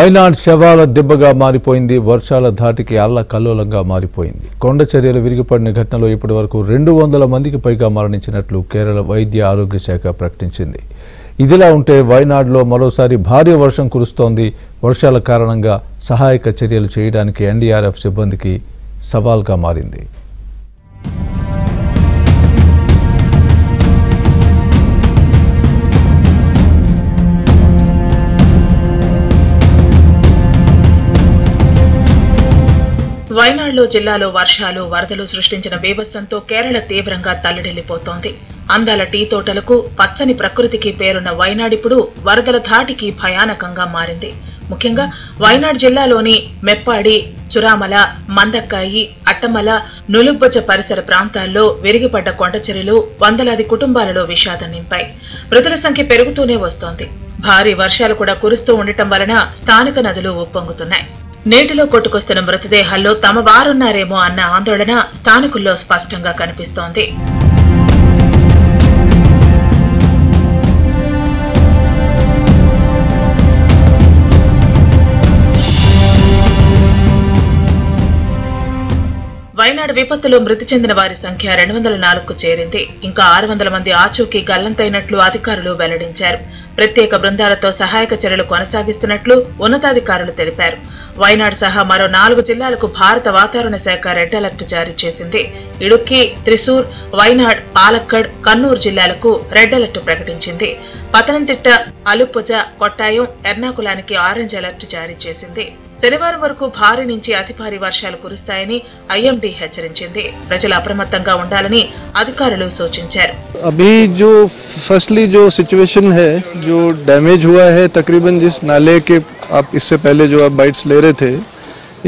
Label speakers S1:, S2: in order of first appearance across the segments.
S1: వైనాడ్ శవాల దెబ్బగా మారిపోయింది. వర్షాల ధాటికి అల్లకల్లోలంగా మారిపోయింది. కొండ చర్యలు విరిగిపడిన ఘటనలో ఇప్పటివరకు 200 మందికి పైగా మరణించినట్లు కేరళ వైద్య ఆరోగ్య శాఖ ప్రకటించింది. ఇదిలా ఉంటే వైనాడ్లో మరోసారి భారీ వర్షం కురుస్తోంది. వర్షాల కారణంగా సహాయక చర్యలు చేయడానికి ఎన్డీఆర్ఎఫ్ సిబ్బందికి సవాల్గా మారింది.
S2: వైనాడ్లో జిల్లాలో వర్షాలు వరదలు సృష్టించిన బీభత్సంతో కేరళ తీవ్రంగా తల్లడిల్లిపోతోంది. అందాల టీ తోటలకు పచ్చని ప్రకృతికి పేరున్న వైనాడ్ ఇప్పుడు వరదల ధాటికి భయానకంగా మారింది. ముఖ్యంగా వైనాడ్ జిల్లాలోని మెప్పాడి, చురామల, మందక్కాయి, అట్టమల, నులుబ్బజ పరిసర ప్రాంతాల్లో విరిగిపడ్డ కొండచర్యలు వందలాది కుటుంబాలలో విషాదం నింపాయి. మృతుల సంఖ్య పెరుగుతూనే వస్తోంది. భారీ వర్షాలు కూడా కురుస్తూ ఉండటం వలన స్థానిక నదులు ఉప్పొంగుతున్నాయి. నీటిలో కొట్టుకొస్తున్న మృతదేహాల్లో తమ వారున్నారేమో అన్న ఆందోళన స్థానికుల్లో స్పష్టంగా కనిపిస్తోంది. వైనాడ్ విపత్తులో మృతి చెందిన వారి సంఖ్య 204కు చేరింది. ఇంకా 600 మంది ఆచూకీ గల్లంతైనట్లు అధికారులు వెల్లడించారు. ప్రత్యేక బృందాలతో సహాయక చర్యలు కొనసాగిస్తున్నట్లు ఉన్నతాధికారులు తెలిపారు. వైనాడ్ సహా మరో 4 జిల్లాలకు భారత వాతావరణ శాఖ రెడ్ అలర్ట్ జారీ చేసింది. ఇడుక్కి, త్రిశూర్, వైనాడ్, పాలక్కడ్, కన్నూర్ జిల్లాలకు రెడ్ అలర్ట్ ప్రకటించింది. పతనంతిట్ట, అలుప్పజ, కొట్టాయం, ఎర్నాకులానికి ఆరెంజ్ అలర్ట్ జారీ చేసింది. శనివారం వరకు భారీ నుంచి అతి భారీ వర్షాలు కురుస్తాయని ఐఎండీ హెచ్చరించింది. ప్రజలు అప్రమత్తంగా ఉండాలని అధికారులు సూచించారు.
S3: अभी जो फर्स्टली जो सिचुएशन है, जो डैमेज हुआ है तकरीबन जिस नाले के आप इससे पहले जो आप बाइट्स ले रहे थे,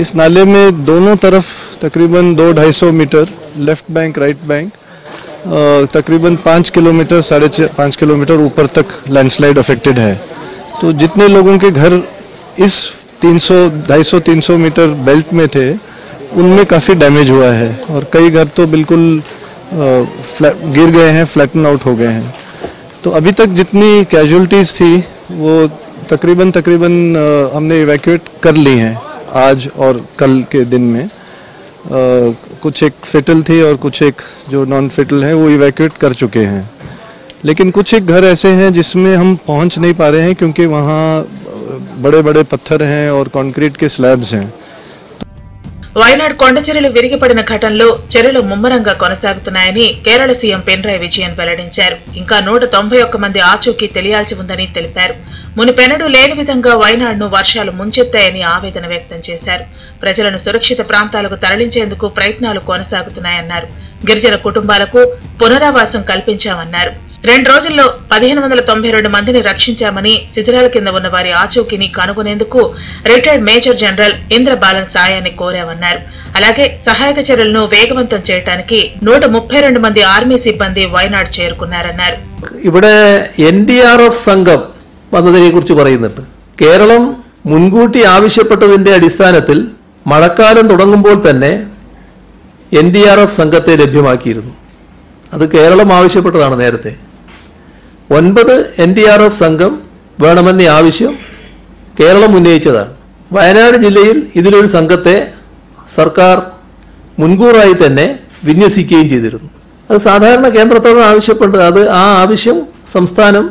S3: इस नाले में दोनों तरफ तकरीबन 200-250 metre left bank right bank तकरीबन 5 किलोमीटर 5.5 किलोमीटर ऊपर तक लैंडस्लाइड अफेक्टेड है. तो जितने लोगों के घर इस 250-300 मीटर बेल्ट में थे उनमें काफ़ी डैमेज हुआ है और कई घर तो बिल्कुल गिर गए हैं, फ्लैटन आउट हो गए हैं. तो अभी तक जितनी कैजुअलिटीज़ थी वो तकरीबन हमने इवैक्यूएट कर ली हैं आज और कल के दिन में. कुछ एक फेटल थी और कुछ एक जो नॉन फेटल है वो इवैक्यूएट कर चुके हैं. लेकिन कुछ एक घर ऐसे हैं जिसमें हम पहुंच नहीं पा रहे हैं क्योंकि वहाँ बड़े बड़े पत्थर हैं और कंक्रीट के स्लैब्स हैं.
S2: వైనాడ్ కొండ చర్యలు విరిగిపడిన ఘటనలో చర్యలు ముమ్మరంగా కొనసాగుతున్నాయని కేరళ సీఎం పినరయి విజయన్ వెల్లడించారు. ఇంకా 191 మంది ఆచూకీ తెలియాల్సి ఉందని తెలిపారు. మునిపెన్నడూ లేని విధంగా వైనాడ్ను వర్షాలు ముంచెత్తాయని ఆవేదన వ్యక్తం చేశారు. ప్రజలను సురక్షిత ప్రాంతాలకు తరలించేందుకు ప్రయత్నాలు కొనసాగుతున్నాయన్నారు. గిరిజన కుటుంబాలకు పునరావాసం కల్పించామన్నారు. 2 రోజుల్లో 1592 మందిని రక్షించామని, శిథిరాల కింద ఉన్న వారి ఆచూకీని కనుగొనేందుకు రిటైర్డ్ మేజర్ జనరల్ ఇంద్రబాలన్ సాయాన్ని కోరామన్నారు. అలాగే సహాయక చర్యలను వేగవంతం చేయడానికి 132 మంది ఆర్మీ సిబ్బంది వైనాడ్ చేరుకున్నారన్నారు.
S4: ഇവിടെ എൻഡിആർഎഫ് സംഘം വന്നതിനെ കുറിച്ച് പറയുന്നുണ്ട്. കേരളം മുൻകൂട്ടി ആവശ്യപ്പെട്ടതിന്റെ അടിസ്ഥാനത്തിൽ മഴക്കാലം തുടങ്ങുമ്പോൾ തന്നെ എൻഡിആർഎഫ് സംഘത്തെ ലഭ്യമാക്കിയിരുന്നു. അത് കേരളം ആവശ്യപ്പെട്ടതാണ്. നേരത്തെ 9 എൻഡിആർഎഫ് സംഘം വേണമെന്ന ആവശ്യം കേരളം ഉന്നയിച്ചതാണ്. വയനാട് ജില്ലയിൽ ഇതിലൊരു സംഘത്തെ സർക്കാർ മുൻകൂറായി തന്നെ വിന്യസിക്കുകയും ചെയ്തിരുന്നു. അത് സാധാരണ കേന്ദ്രത്തോട് ആവശ്യപ്പെട്ടത്, അത് ആ ആവശ്യം സംസ്ഥാനം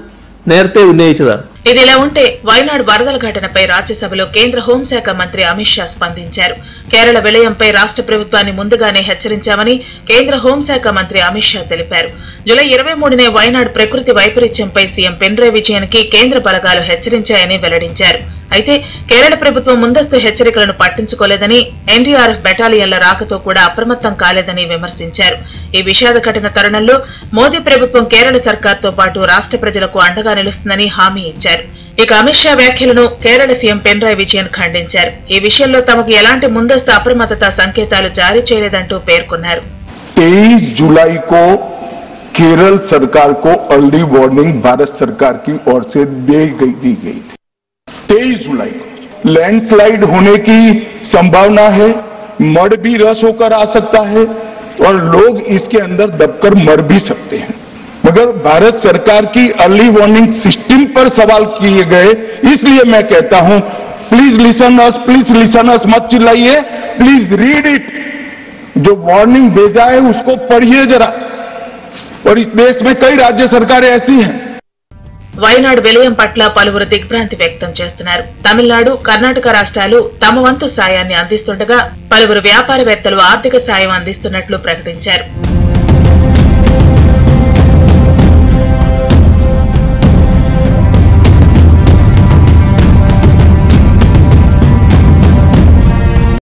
S4: നേരത്തെ ഉന്നയിച്ചതാണ്.
S2: ఇదిలా ఉంటే వైనాడ్ వరదల ఘటనపై రాజ్యసభలో కేంద్ర హోంశాఖ మంత్రి అమిత్ షా స్పందించారు. కేరళ విలయంపై రాష్ట్ర ప్రభుత్వాన్ని ముందుగానే హెచ్చరించామని కేంద్ర హోంశాఖ మంత్రి అమిత్ షా తెలిపారు. జూలై 23నే వైనాడ్ ప్రకృతి వైపరీత్యంపై సీఎం పినరయి విజయన్ కి కేంద్ర బలగాలు హెచ్చరించాయని వెల్లడించారు. అయితే కేరళ ప్రభుత్వం ముందస్తు హెచ్చరికలను పట్టించుకోలేదని, ఎన్డీఆర్ఎఫ్ బెటాలియన్ల రాకతో కూడా అప్రమత్తం కాలేదని విమర్శించారు. ఈ విషాద ఘటన తరుణంలో మోదీ ప్రభుత్వం కేరళ సర్కార్తో పాటు రాష్ట్ర ప్రజలకు అండగా నిలుస్తుందని హామీ ఇచ్చారు. ఇక అమిత్ షా వ్యాఖ్యలను కేరళ సీఎం పినరయి విజయన్ ఖండించారు. ఈ విషయంలో తమకు ఎలాంటి ముందస్తు అప్రమత్తత సంకేతాలు జారీ చేయలేదంటూ పేర్కొన్నారు.
S5: 23 जुलाई को केरल सरकार को अर्ली वार्निंग भारत सरकार की ओर से दी गई थी. 23 जुलाई को लैंडस्लाइड होने की संभावना है, मड भी रस होकर आ सकता है और लोग इसके अंदर दबकर मर भी सकते हैं. मगर भारत सरकार की अर्ली वार्निंग सिस्टम पर सवाल किए गए, इसलिए मैं कहता हूं प्लीज लिसन अस, मत चिल्लाइए, प्लीज रीड इट। जो वार्निंग भेजा है उसको पढ़िए जरा। और इस देश में कई राज्य सरकारें ऐसी हैं।
S2: వైనాడు విలయం పట్ల పలువురు దిగ్భ్రాంతి వ్యక్తం చేస్తున్నారు. తమిళనాడు, కర్ణాటక రాష్ట్రాలు తమ వంతు సాయాన్ని అందిస్తుండగా పలువురు వ్యాపారవేత్తలు ఆర్థిక సాయం అందిస్తున్నట్లు ప్రకటించారు.